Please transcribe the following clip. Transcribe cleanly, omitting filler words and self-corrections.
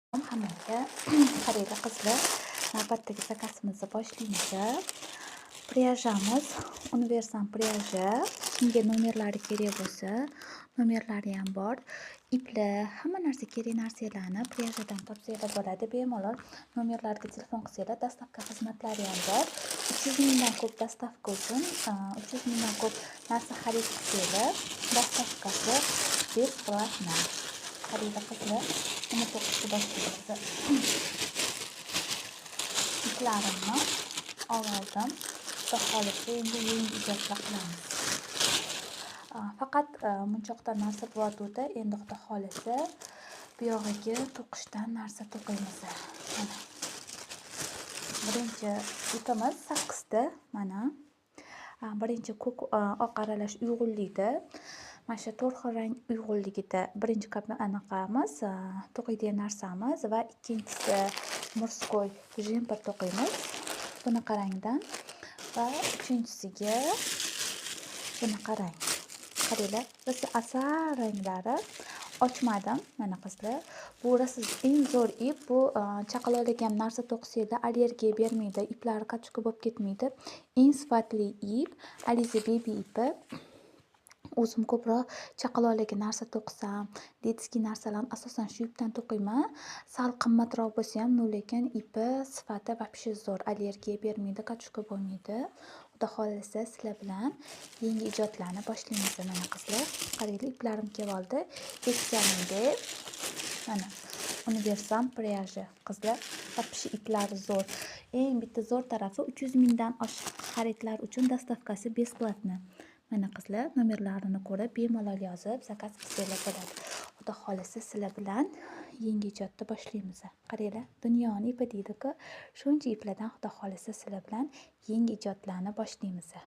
Hammaga qaranglar qizlar, navbatdagi zakazimizni boshlaymiz. Pryajamiz universal pryaja. Kimga nomerlari kerak bo'lsa, nomerlari ham bor. Iplar, hamma narsa kerak narsalarni pryajadan topsanglar bo'ladi. Bemalol nomerlarga telefon qilsanglar, dastavka xizmatlari ham bor. 300 mingdan ko'p dastavka uchun, 300 mingdan ko'p narsa xarid qilsanglar, dastavkasi beplatno. Qaranglar qizlar, uni to'qishni boshlaymiz. Iplarimni oldim. Xudo xohlasa endi yangi ijodlar qilamiz. Faqat munchoqdan narsa bo'lyapti. Endi xudo xohlasa bu yog'iga to'qishdan narsa to'qiymiz. Mana. Birinchi ipimiz 8 ta, mana. Birinchi ko'k oq aralash uyg'unlikda. Mana shu 4 xil rang uyg'unligida birinchi anaqamiz, to'qiydigan narsamiz va ikkinchisi murskoy jemper to'qiymiz. Bunaqa rangdan va uchinchisiga bunaqa rang. Qaranglar, biz asal ranglari ochmadim, mana qizlar. Bu siz eng zo'r ip, bu chaqaloqlarga narsa to'qisanglar allergiya bermaydi, iplari qattiq bo'lib ketmaydi. Eng sifatli ip Alize Baby ipi. O'zim ko'proq chaqaloqlarga narsa to'qisam, detskiy narsalarni asosan shu ipdan to'qiyman. Sal qimmatroq bo'lsa ham, lekin ipi sifati вообще zo'r, allergiya bermaydi, qattiq bo'lmaydi. Xudo xohlasa sizlar bilan yangi ijodlarni boshlaymiz mana qizlar. Qaranglar, iplarim keldi. Teksaningda mana universal pryaja qizlar, вообще iplari zo'r. Eng bitta zo'r tarafi 300 mingdan oshiq xaridlar uchun dastavkasi beplatno. Mana qizlar, nomerlarini ko'rib bemalol yozib zakaz qilsanglar bo'ladi. Xudo xohlasa sizlar bilan yangi ijodni boshlaymiz. Qaranglar, dunyoning ipi deydi-ku, shuncha iplardan xudo xohlasa sizlar bilan yangi ijodlarni boshlaymiz.